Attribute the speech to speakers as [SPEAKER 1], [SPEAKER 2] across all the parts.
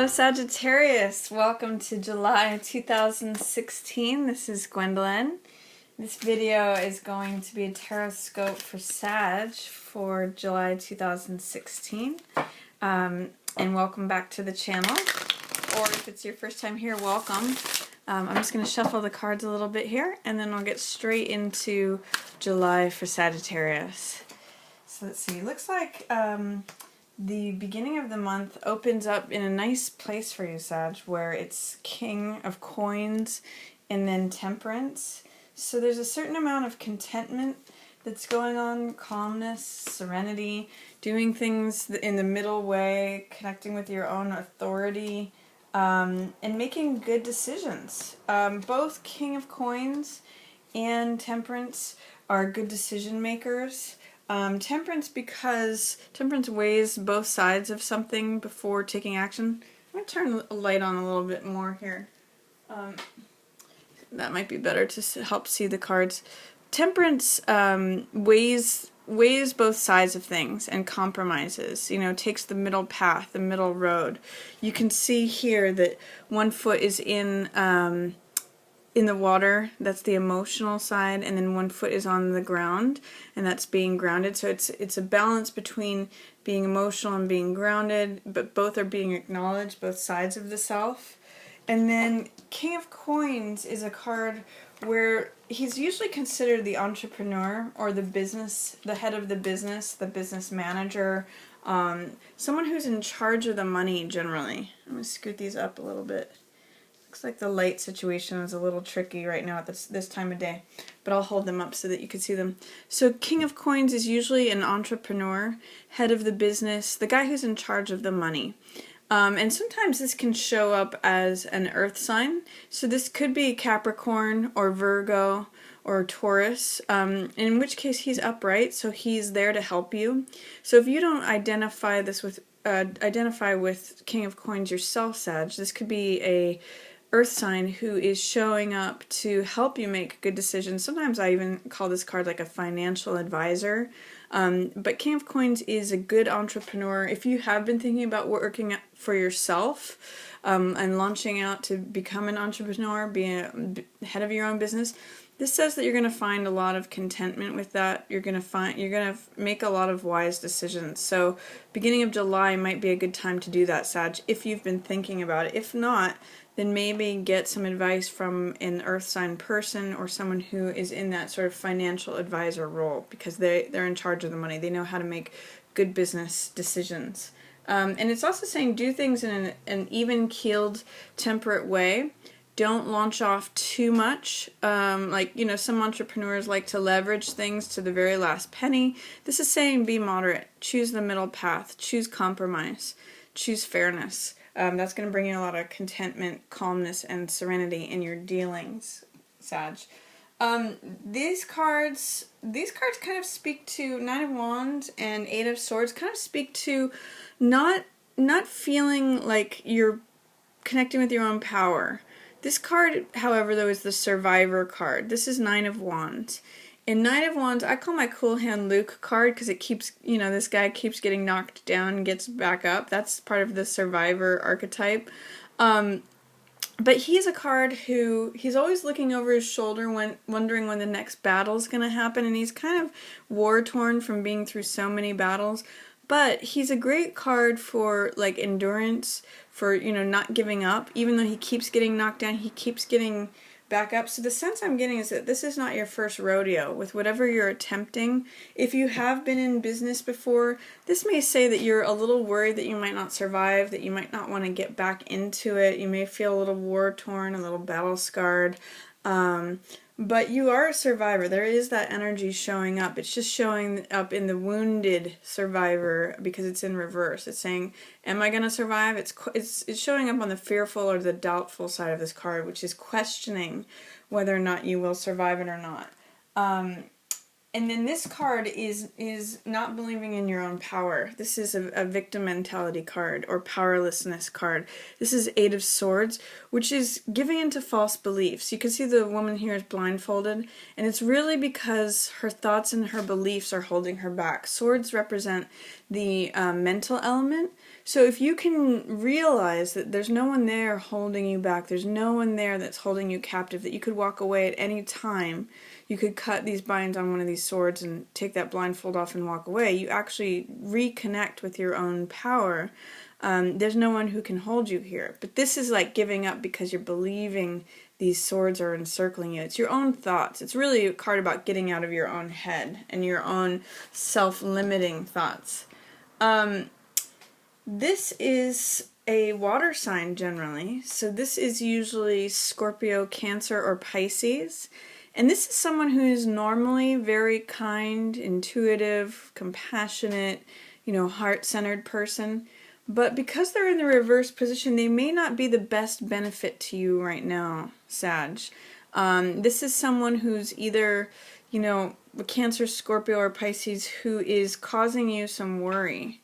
[SPEAKER 1] Hello Sagittarius, welcome to July 2016. This is Gwendolyn. This video is going to be a Tarotscope for Sag for July 2016. And welcome back to the channel. Or if it's your first time here, welcome. I'm just going to shuffle the cards a little bit here and then we'll get straight into July for Sagittarius. So let's see, looks like the beginning of the month opens up in a nice place for you, Sag, where it's King of Coins and then Temperance. So there's a certain amount of contentment that's going on, calmness, serenity, doing things in the middle way, connecting with your own authority, and making good decisions. Both King of Coins and Temperance are good decision makers. Temperance because Temperance weighs both sides of something before taking action. I'm going to turn the light on a little bit more here. That might be better to help see the cards. Temperance weighs both sides of things and compromises, takes the middle path, the middle road. You can see here that one foot is in the water, that's the emotional side, and then one foot is on the ground, and that's being grounded. So it's a balance between being emotional and being grounded, but both are being acknowledged, both sides of the self. And then King of Coins is a card where he's usually considered the entrepreneur or the head of the business manager, someone who's in charge of the money generally. I'm going to scoot these up a little bit. Looks like the light situation is a little tricky right now at this time of day, but I'll hold them up so that you can see them. So King of Coins is usually an entrepreneur, head of the business, the guy who's in charge of the money. And sometimes this can show up as an earth sign. So this could be Capricorn or Virgo or Taurus, in which case he's upright, so he's there to help you. So if you don't identify with King of Coins yourself, Sag, this could be a earth sign who is showing up to help you make good decisions. Sometimes I even call this card like a financial advisor. But King of Coins is a good entrepreneur. If you have been thinking about working for yourself and launching out to become an entrepreneur, be a head of your own business, this says that you're going to find a lot of contentment with that. You're going to make a lot of wise decisions. So beginning of July might be a good time to do that, Sag, if you've been thinking about it. If not, then maybe get some advice from an earth sign person or someone who is in that sort of financial advisor role, because they're in charge of the money. They know how to make good business decisions. And it's also saying do things in an even-keeled, temperate way. Don't launch off too much. Some entrepreneurs like to leverage things to the very last penny. This is saying be moderate. Choose the middle path. Choose compromise. Choose fairness. That's going to bring you a lot of contentment, calmness, and serenity in your dealings, Sag. These cards kind of speak to Nine of Wands and Eight of Swords. Kind of speak to not feeling like you're connecting with your own power. This card, however, though, is the Survivor card. This is Nine of Wands. In Nine of Wands, I call my Cool Hand Luke card because it keeps, this guy keeps getting knocked down and gets back up. That's part of the Survivor archetype. But he's a card who, he's always looking over his shoulder wondering when the next battle's going to happen, and he's kind of war-torn from being through so many battles. But he's a great card for, like, endurance, for, not giving up. Even though he keeps getting knocked down, he keeps getting back up. So the sense I'm getting is that this is not your first rodeo with whatever you're attempting. If you have been in business before, this may say that you're a little worried that you might not survive, that you might not want to get back into it. You may feel a little war-torn, a little battle-scarred. But you are a survivor. There is that energy showing up. It's just showing up in the wounded survivor because it's in reverse. It's saying, am I going to survive? It's showing up on the fearful or the doubtful side of this card, which is questioning whether or not you will survive it or not. And then this card is not believing in your own power. This is a victim mentality card or powerlessness card. This is Eight of Swords, which is giving into false beliefs. You can see the woman here is blindfolded, and it's really because her thoughts and her beliefs are holding her back. Swords represent the mental element, So if you can realize that there's no one there holding you back, there's no one there that's holding you captive, that you could walk away at any time, you could cut these binds on one of these swords and take that blindfold off and walk away, you actually reconnect with your own power. There's no one who can hold you here. But this is like giving up because you're believing these swords are encircling you. It's your own thoughts. It's really a card about getting out of your own head and your own self-limiting thoughts. This is a water sign generally. So this is usually Scorpio, Cancer, or Pisces. And this is someone who's normally very kind, intuitive, compassionate, heart-centered person. But because they're in the reverse position, they may not be the best benefit to you right now, Sag. This is someone who's either, Cancer, Scorpio, or Pisces who is causing you some worry.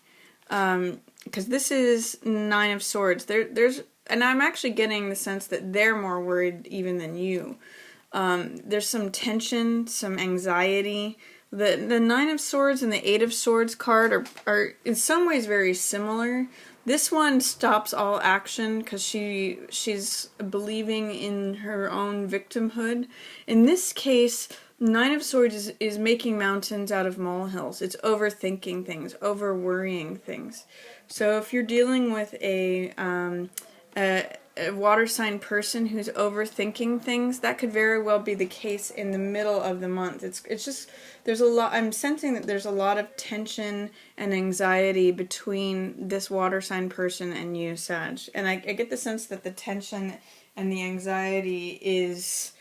[SPEAKER 1] Because this is Nine of Swords. And I'm actually getting the sense that they're more worried even than you. There's some tension, some anxiety. The Nine of Swords and the Eight of Swords card are in some ways very similar. This one stops all action because she's believing in her own victimhood. In this case, Nine of Swords is making mountains out of molehills. It's overthinking things, over-worrying things. So if you're dealing with a water sign person who's overthinking things, that could very well be the case in the middle of the month. It's just, there's a lot, I'm sensing that there's a lot of tension and anxiety between this water sign person and you, Sag. And I get the sense that the tension and the anxiety is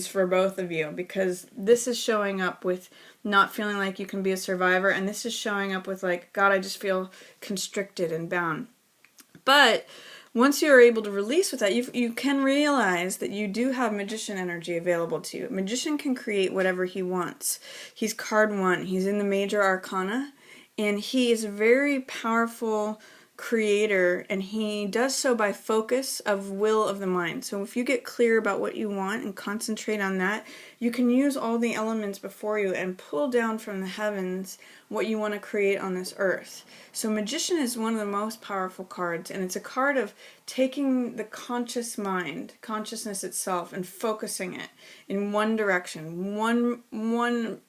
[SPEAKER 1] for both of you, because this is showing up with not feeling like you can be a survivor, and this is showing up with like, God, I just feel constricted and bound. But once you're able to release with that, you can realize that you do have magician energy available to you. A magician can create whatever he wants. He's card 1. He's in the major arcana, and he is a very powerful creator, and he does so by focus of will of the mind. So if you get clear about what you want and concentrate on that, you can use all the elements before you and pull down from the heavens what you want to create on this earth. So Magician is one of the most powerful cards, and it's a card of taking the conscious mind, consciousness itself, and focusing it in one direction, one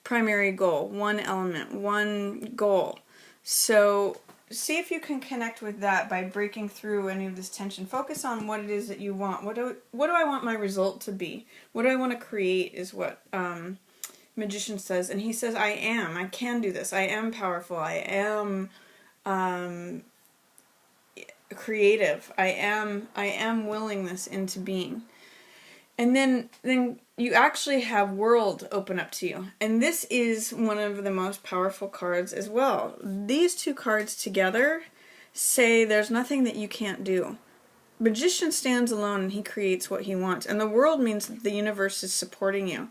[SPEAKER 1] primary goal, one element, one goal. So see if you can connect with that by breaking through any of this tension. Focus on what it is that you want. What do I want my result to be? What do I want to create is what Magician says. And he says, I can do this. I am powerful. I am creative. I am willing this into being. And then you actually have world open up to you. And this is one of the most powerful cards as well. These two cards together say there's nothing that you can't do. Magician stands alone and he creates what he wants. And the world means that the universe is supporting you.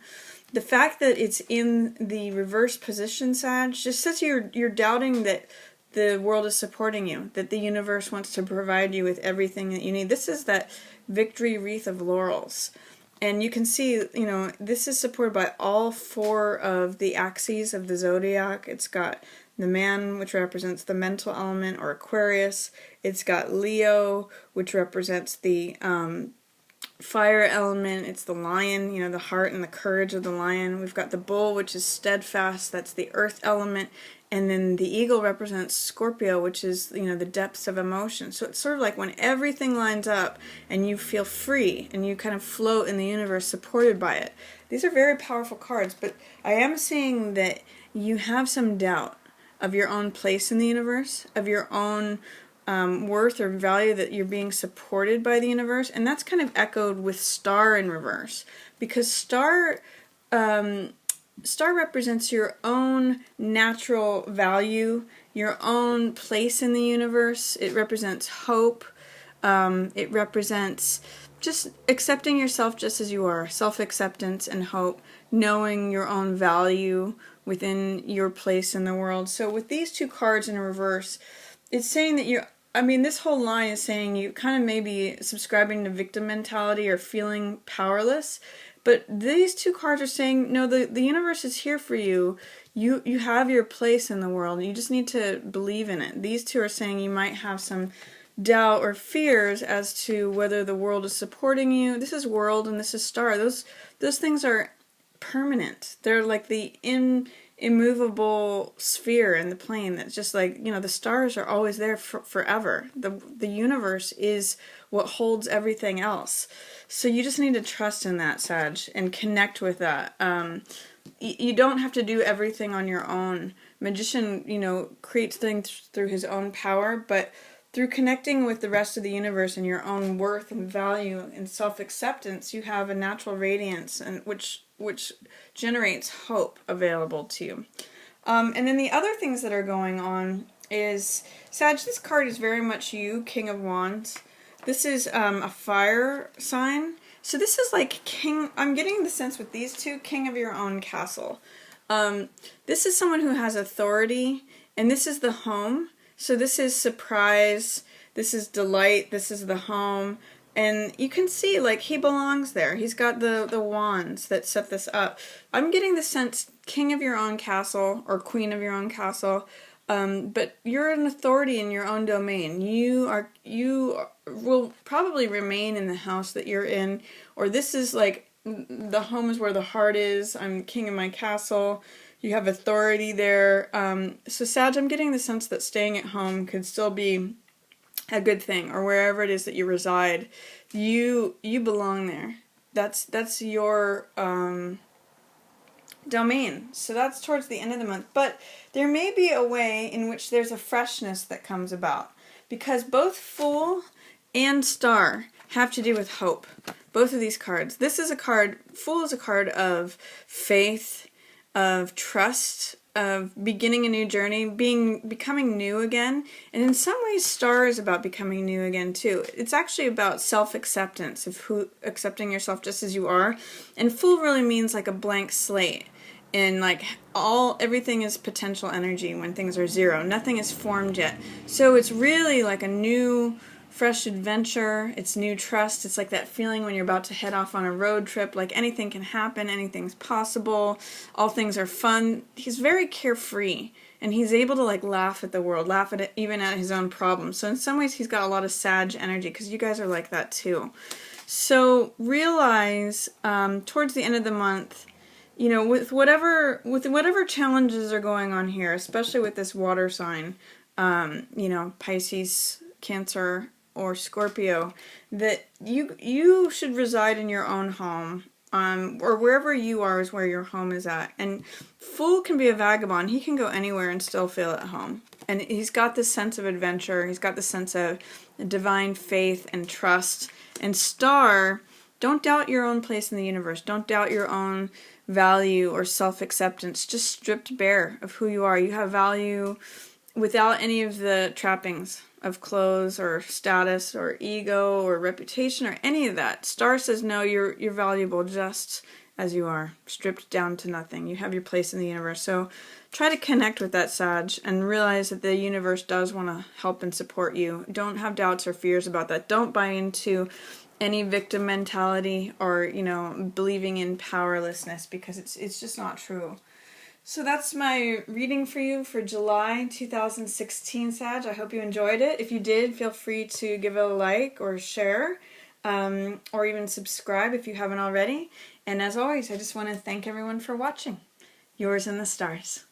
[SPEAKER 1] The fact that it's in the reverse position, Sag, just says you're doubting that the world is supporting you, that the universe wants to provide you with everything that you need. This is that victory wreath of laurels. And you can see, this is supported by all 4 of the axes of the zodiac. It's got the man, which represents the mental element, or Aquarius. It's got Leo, which represents the fire element. It's the lion, the heart and the courage of the lion. We've got the bull, which is steadfast. That's the earth element. And then the eagle represents Scorpio, which is, the depths of emotion. So it's sort of like when everything lines up and you feel free and you kind of float in the universe supported by it. These are very powerful cards, but I am seeing that you have some doubt of your own place in the universe, of your own worth or value, that you're being supported by the universe. And that's kind of echoed with Star in reverse, because Star represents your own natural value, your own place in the universe. It represents hope. It represents just accepting yourself just as you are, self-acceptance and hope, knowing your own value within your place in the world. So with these two cards in reverse, it's saying that this whole line is saying you kind of may be subscribing to victim mentality or feeling powerless. But these two cards are saying, no, the universe is here for you. You have your place in the world. You just need to believe in it. These two are saying you might have some doubt or fears as to whether the world is supporting you. This is world and this is star. Those things are permanent. They're like the immovable sphere in the plane that's just like, the stars are always there forever. The universe is what holds everything else. So you just need to trust in that, Sag, and connect with that. You don't have to do everything on your own. Magician, creates things through his own power, but through connecting with the rest of the universe and your own worth and value and self-acceptance, you have a natural radiance, and which generates hope available to you. And then the other things that are going on is, Sag, this card is very much you, King of Wands. This is a fire sign. So this is like king, I'm getting the sense with these two, king of your own castle. This is someone who has authority, and this is the home. So this is surprise, this is delight, this is the home. And you can see, like, he belongs there. He's got the wands that set this up. I'm getting the sense king of your own castle or queen of your own castle. But you're an authority in your own domain. You will probably remain in the house that you're in, or this is like the home is where the heart is. I'm king of my castle. You have authority there. So Sag, I'm getting the sense that staying at home could still be a good thing, or wherever it is that you reside. You belong there. That's your domain. So that's towards the end of the month. But there may be a way in which there's a freshness that comes about, because both Fool and Star have to do with hope. Both of these cards. This is a card, Fool is a card of faith, of trust, of beginning a new journey, becoming new again. And in some ways, Star is about becoming new again too. It's actually about self-acceptance, of accepting yourself just as you are. And Fool really means like a blank slate. And like everything is potential energy when things are zero. Nothing is formed yet. So it's really like a new, fresh adventure. It's new trust. It's like that feeling when you're about to head off on a road trip, like anything can happen, anything's possible, all things are fun. He's very carefree, and he's able to like laugh at the world, laugh at it, even at his own problems. So in some ways he's got a lot of Sag energy, because you guys are like that too. So realize towards the end of the month, with whatever challenges are going on here, especially with this water sign, Pisces, Cancer, or Scorpio, that you should reside in your own home, or wherever you are is where your home is at. And Fool can be a vagabond. He can go anywhere and still feel at home. And he's got this sense of adventure. He's got this sense of divine faith and trust. And Star, don't doubt your own place in the universe. Don't doubt your own value or self-acceptance. Just stripped bare of who you are. You have value without any of the trappings of clothes or status or ego or reputation or any of that. Star says, no, you're valuable just as you are, stripped down to nothing. You have your place in the universe. So try to connect with that, Sag, and realize that the universe does want to help and support you. Don't have doubts or fears about that. Don't buy into any victim mentality or, believing in powerlessness, because it's just not true. So that's my reading for you for July 2016, Sag. I hope you enjoyed it. If you did, feel free to give it a like or share, or even subscribe if you haven't already. And as always, I just want to thank everyone for watching. Yours in the stars.